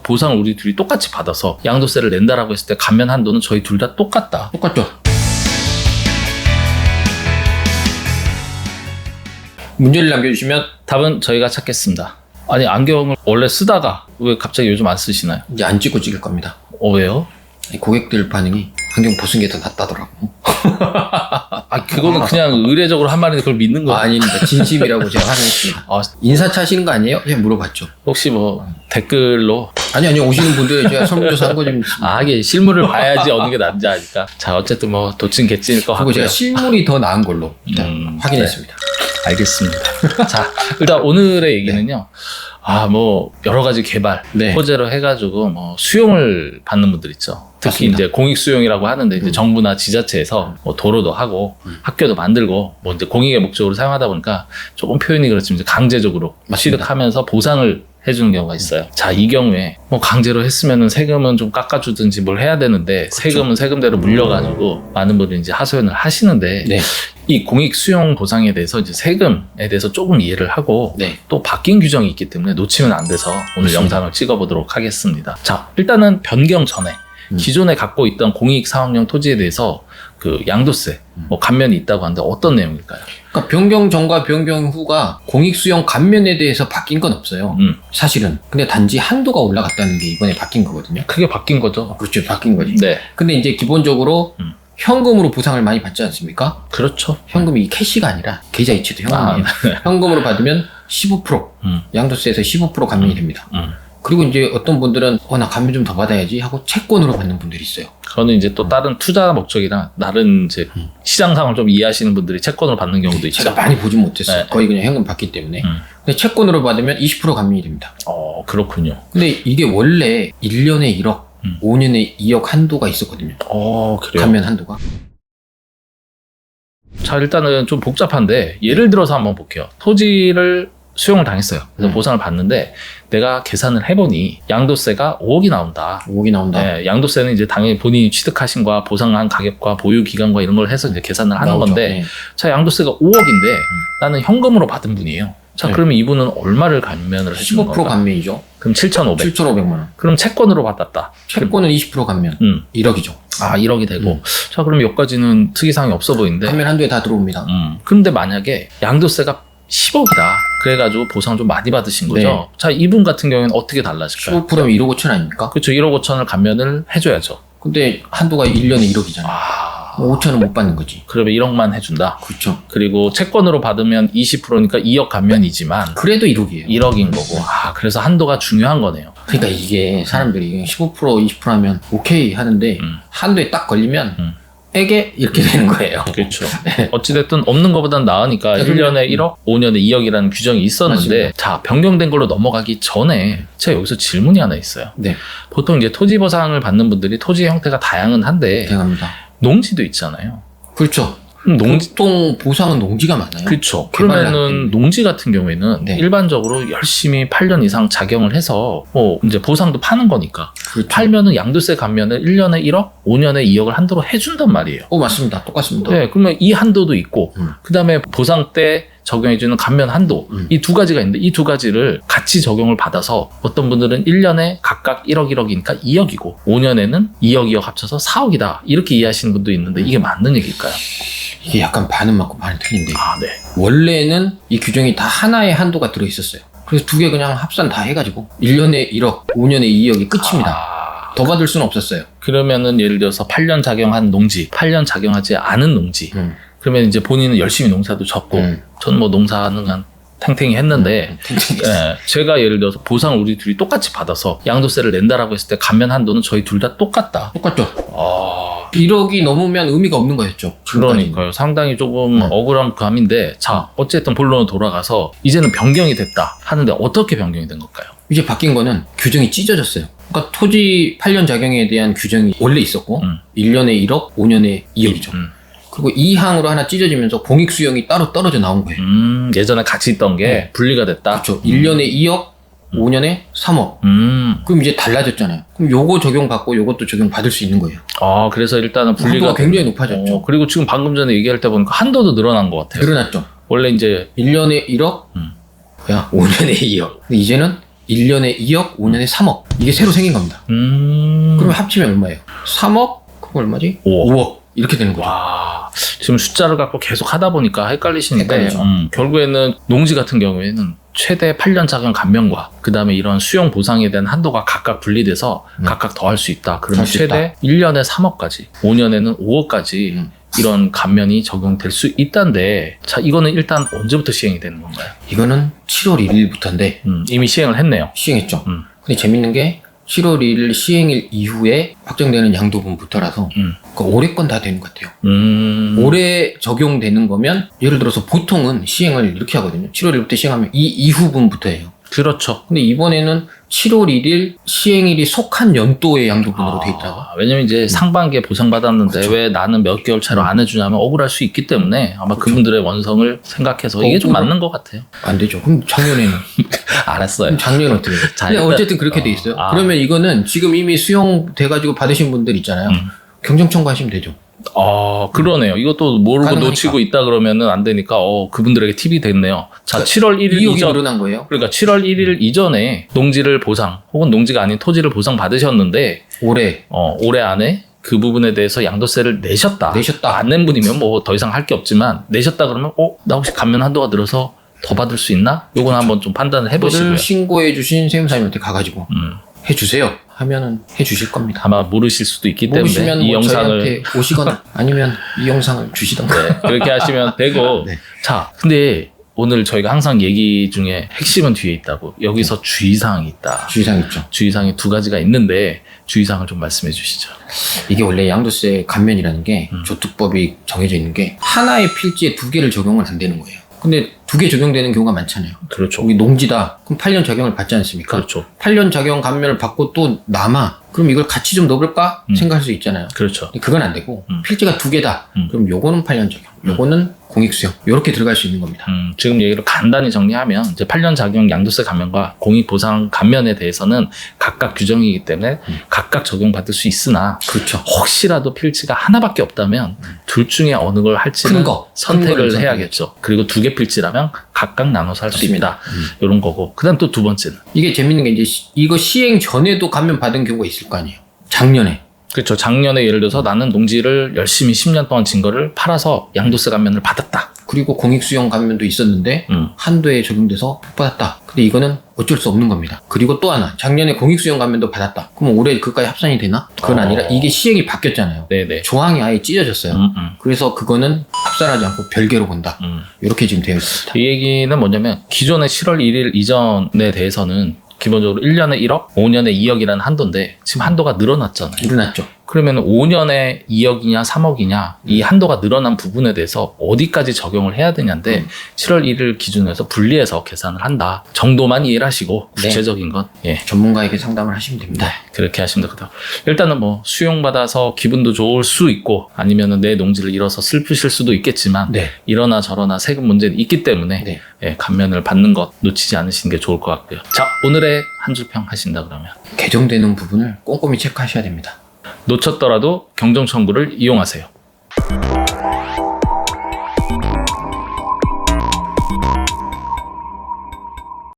보상을 우리 둘이 똑같이 받아서 양도세를 낸다라고 했을 때 감면 한도는 저희 둘 다 똑같다. 똑같죠. 문제를 남겨주시면 답은 저희가 찾겠습니다. 아니, 안경을 원래 쓰다가 왜 갑자기 요즘 안 쓰시나요? 이제 안 찍고 찍을 겁니다. 왜요? 고객들 반응이 안경 벗은 게 더 낫다더라고. 아, 그거는 그냥 의례적으로 한 말인데 그걸 믿는 거예요. 아닙니다. 진심이라고 제가 확인했습니다. 아, 인사차 하시는 거 아니에요? 제가 물어봤죠. 혹시 뭐 댓글로 아니요. 오시는 분들 제가 설문조사 한 거 좀. 이게 실물을 봐야지 어느 게 낫는지 아니까. 자, 어쨌든 뭐 도친 개찐일 것 그리고 같고요. 제가 실물이 더 나은 걸로 일단 확인했습니다. 알겠습니다. 자, 일단 오늘의 얘기는요. 뭐 여러 가지 개발, 네. 호재로 해가지고 뭐 수용을 받는 분들 있죠. 특히 맞습니다. 이제 공익 수용이라고 하는데 이제 정부나 지자체에서 뭐 도로도 하고 학교도 만들고 뭐 이제 공익의 목적으로 사용하다 보니까 조금 표현이 그렇지만 이제 강제적으로 맞습니다. 취득하면서 보상을 해주는 경우가 있어요. 자, 이 경우에 뭐 강제로 했으면은 세금은 좀 깎아주든지 뭘 해야 되는데 세금은 세금대로 물려가지고 많은 분들이 이제 하소연을 하시는데 네. 이 공익 수용 보상에 대해서 이제 세금에 대해서 조금 이해를 하고 네. 또 바뀐 규정이 있기 때문에 놓치면 안 돼서 오늘 그렇습니다. 영상을 찍어보도록 하겠습니다. 자, 일단은 변경 전에 기존에 갖고 있던 공익 사업용 토지에 대해서 그 양도세, 뭐 감면이 있다고 하는데 어떤 내용일까요? 그러니까 변경 전과 변경 후가 공익 수용 감면에 대해서 바뀐 건 없어요. 사실은. 근데 단지 한도가 올라갔다는 게 이번에 바뀐 거거든요. 크게 바뀐 거죠. 그렇죠. 바뀐 거지. 네. 근데 이제 기본적으로 현금으로 보상을 많이 받지 않습니까? 그렇죠. 현금이 캐시가 아니라 계좌 이체도 현금이에요. 네. 현금으로 받으면 15% 양도세에서 15% 감면이 됩니다. 그리고 이제 어떤 분들은 나 감면 좀 더 받아야지 하고 채권으로 받는 분들이 있어요. 그거는 이제 또 다른 투자 목적이랑 다른 이제 시장 상황을 좀 이해하시는 분들이 채권으로 받는 경우도 있죠. 제가 많이 보진 못했어요. 네. 거의 그냥 현금 받기 때문에. 근데 채권으로 받으면 20% 감면이 됩니다. 그렇군요. 근데 이게 원래 1년에 1억, 5년에 2억 한도가 있었거든요. 그래요? 감면 한도가. 자, 일단은 좀 복잡한데 예를 들어서 한번 볼게요. 토지를 수용을 당했어요. 그래서 보상을 받는데 내가 계산을 해보니 양도세가 5억이 나온다. 5억이 나온다. 네, 양도세는 이제 당연히 본인이 취득하신 거와 보상한 가격과 보유 기간과 이런 걸 해서 이제 계산을 하는 나오죠. 건데, 네. 자, 양도세가 5억인데 나는 현금으로 받은 분이에요. 자, 네. 그러면 이분은 얼마를 감면을 해주는 15% 건가? 감면이죠. 그럼 7,500. 7,500만 원. 그럼 채권으로 받았다. 채권은 20% 감면. 1억이죠. 1억이 되고. 자, 그럼 여기까지는 특이사항이 없어 보이는데. 감면 한도에 다 들어옵니다. 근데 만약에 양도세가 10억이다. 그래가지고 보상 좀 많이 받으신 거죠. 네. 자, 이분 같은 경우에는 어떻게 달라질까요? 15%면 1억 5천 아닙니까? 그렇죠. 1억 5천을 감면을 해줘야죠. 근데 한도가 1년에 1억이잖아요. 5천은 못 받는 거지. 그러면 1억만 해준다. 그렇죠. 그리고 채권으로 받으면 20%니까 2억 감면이지만 그래도 1억이에요. 1억인 거고. 그래서 한도가 중요한 거네요. 그러니까 이게 사람들이 15% 20% 하면 오케이 하는데 한도에 딱 걸리면 에게 이렇게 되는 거예요. 그렇죠. 어찌됐든 없는 것보단 나으니까 1년에 1억, 5년에 2억이라는 규정이 있었는데, 맞습니다. 자, 변경된 걸로 넘어가기 전에 제가 여기서 질문이 하나 있어요. 네. 보통 이제 토지 보상을 받는 분들이 토지의 형태가 다양은 한데 대단합니다. 농지도 있잖아요. 그렇죠. 농지 보통 보상은 농지가 많아요. 그렇죠. 개발을 할 그러면은 때는. 농지 같은 경우에는 네. 일반적으로 열심히 8년 이상 작용을 해서 뭐 이제 보상도 파는 거니까 그렇죠. 팔면은 양도세 감면을 1년에 1억, 5년에 2억을 한도로 해준단 말이에요. 맞습니다. 똑같습니다. 네, 그러면 이 한도도 있고 그다음에 보상 때 적용해주는 감면 한도 이 두 가지가 있는데 이 두 가지를 같이 적용을 받아서 어떤 분들은 1년에 각각 1억 1억이니까 2억이고 5년에는 2억 2억 합쳐서 4억이다 이렇게 이해하시는 분도 있는데 이게 맞는 얘기일까요? 이게 약간 반은 맞고 반은 틀린데 네. 원래는 이 규정이 다 하나의 한도가 들어있었어요. 그래서 두 개 그냥 합산 다 해가지고 1년에 1억, 5년에 2억이 끝입니다. 더 받을 수는 없었어요. 그러면은 예를 들어서 8년 작용한 농지, 8년 작용하지 않은 농지. 그러면 이제 본인은 열심히 농사도 졌고, 저는 뭐 농사는 한 탱탱이 했는데, 제가 예를 들어서 보상을 우리 둘이 똑같이 받아서 양도세를 낸다라고 했을 때 감면 한도는 저희 둘 다 똑같다. 똑같죠. 1억이 넘으면 의미가 없는 거였죠. 그러니까요. 상당히 조금 억울한 감인데, 자, 어쨌든 본론으로 돌아가서 이제는 변경이 됐다 하는데 어떻게 변경이 된 걸까요? 이제 바뀐 거는 규정이 찢어졌어요. 그러니까 토지 8년 작용에 대한 규정이 원래 있었고 1년에 1억, 5년에 2억이죠. 그리고 이 항으로 하나 찢어지면서 공익 수용이 따로 떨어져 나온 거예요. 예전에 같이 있던 게 분리가 됐다? 그렇죠. 1년에 2억, 5년에 3억. 그럼 이제 달라졌잖아요. 그럼 요거 적용받고 요것도 적용받을 수 있는 거예요. 그래서 일단은 분리가 한도가 굉장히 높아졌죠. 그리고 지금 방금 전에 얘기할 때 보니까 한도도 늘어난 것 같아요. 늘어났죠. 원래 이제 1년에 1억, 야 5년에 2억. 근데 이제는 1년에 2억, 5년에 3억. 이게 새로 생긴 겁니다. 그러면 합치면 얼마예요? 3억? 그럼 얼마지? 5억. 이렇게 되는 거죠. 와, 지금 숫자를 갖고 계속 하다 보니까 헷갈리시는데, 헷갈리죠. 결국에는 농지 같은 경우에는 최대 8년 작용 감면과 그 다음에 이런 수용 보상에 대한 한도가 각각 분리돼서 각각 더 할 수 있다. 그러면 할수 최대 1년에 3억까지, 5년에는 5억까지 이런 감면이 적용될 수 있다는데, 자, 이거는 일단 언제부터 시행이 되는 건가요? 이거는 7월 1일부터인데 이미 시행을 했네요. 시행했죠. 근데 재밌는 게 7월 1일 시행일 이후에 확정되는 양도분부터라서 그 올해 건 다 되는 것 같아요. 올해 적용되는 거면 예를 들어서 보통은 시행을 이렇게 하거든요. 7월 1일부터 시행하면 이 이후분부터예요. 그렇죠. 근데 이번에는 7월 1일 시행일이 속한 연도의 양도분으로 돼 있다고. 왜냐면 이제 상반기에 보상받았는데 그렇죠. 왜 나는 몇 개월 차로 안 해주냐면 억울할 수 있기 때문에 아마 그렇죠. 그분들의 원성을 생각해서 이게 좀 맞는 것 같아요. 안 되죠. 그럼 작년에는 알았어요. 그럼 작년은 어떻게 돼요? 자, 근데 일단- 어쨌든 그렇게 돼 있어요. 아. 그러면 이거는 지금 이미 수용돼가지고 받으신 분들 있잖아요. 경정 청구하시면 되죠. 그러네요. 이것도 모르고 가능하니까. 놓치고 있다 그러면은 안 되니까 그분들에게 팁이 됐네요. 자, 7월 1일 2억이 이전 늘어난 거예요. 그러니까 7월 1일 이전에 농지를 보상 혹은 농지가 아닌 토지를 보상 받으셨는데 올해 올해 안에 그 부분에 대해서 양도세를 내셨다. 안 낸 분이면 뭐 더 이상 할 게 없지만 내셨다 그러면 나 혹시 감면 한도가 늘어서 더 받을 수 있나? 요건 한번 좀 판단을 해보시고요. 그거를 신고해 주신 세무사님한테 가가지고 해주세요 하면은 해주실 겁니다. 아마 모르실 수도 있기 때문에 모르시면 이 뭐 영상을 저희한테 오시거나 아니면 이 영상을 주시던가. 그렇게 하시면 되고 네. 자, 근데 오늘 저희가 항상 얘기 중에 핵심은 뒤에 있다고 여기서 주의사항이 있다. 주의사항 있죠. 주의사항이 두 가지가 있는데 주의사항을 좀 말씀해 주시죠. 이게 원래 양도세 감면이라는 게 조특법이 정해져 있는 게 하나의 필지에 두 개를 적용은 안 되는 거예요. 근데 두 개 적용되는 경우가 많잖아요. 그렇죠. 여기 농지다. 그럼 8년 적용을 받지 않습니까? 그렇죠. 8년 적용 감면을 받고 또 남아. 그럼 이걸 같이 좀 넣어볼까? 생각할 수 있잖아요. 그렇죠. 근데 그건 안 되고 필지가 두 개다. 그럼 요거는 8년 적용. 요거는 공익수용. 요렇게 들어갈 수 있는 겁니다. 지금 얘기를 간단히 정리하면 이제 8년 작용 양도세 감면과 공익보상 감면에 대해서는 각각 규정이기 때문에 각각 적용받을 수 있으나 그렇죠. 혹시라도 필지가 하나밖에 없다면 둘 중에 어느 걸 할지는 큰 거. 선택을 큰 해야겠죠. 그리고 두 개 필지라면 각각 나눠서 할 수 맞습니다. 있다. 이런 거고. 그다음 또 두 번째는 이게 재밌는 게 이제 이거 시행 전에도 감면 받은 경우가 있을 거 아니에요. 작년에. 그렇죠. 작년에 예를 들어서 나는 농지를 열심히 10년 동안 진 거를 팔아서 양도세 감면을 받았다. 그리고 공익수용 감면도 있었는데 한도에 적용돼서 못 받았다. 근데 이거는 어쩔 수 없는 겁니다. 그리고 또 하나 작년에 공익수용 감면도 받았다. 그럼 올해 그까지 합산이 되나? 그건 아니라 이게 시행이 바뀌었잖아요. 네네. 조항이 아예 찢어졌어요. 그래서 그거는 합산하지 않고 별개로 본다. 이렇게 지금 되어 있습니다. 이 얘기는 뭐냐면 기존의 7월 1일 이전에 대해서는 기본적으로 1년에 1억, 5년에 2억이라는 한도인데 지금 한도가 늘어났잖아요. 일어났죠. 그러면 5년에 2억이냐 3억이냐 이 한도가 늘어난 부분에 대해서 어디까지 적용을 해야 되냐인데 7월 1일 기준에서 분리해서 계산을 한다 정도만 이해를 하시고 네. 구체적인 건 전문가에게 상담을 하시면 됩니다. 그렇게 하시면 되거든요. 일단은 뭐 수용받아서 기분도 좋을 수 있고 아니면은 내 농지를 잃어서 슬프실 수도 있겠지만 네. 이러나 저러나 세금 문제는 있기 때문에 네. 감면을 받는 것 놓치지 않으시는 게 좋을 것 같고요. 자, 오늘의 한 줄평 하신다 그러면 개정되는 부분을 꼼꼼히 체크하셔야 됩니다. 놓쳤더라도 경정 청구를 이용하세요.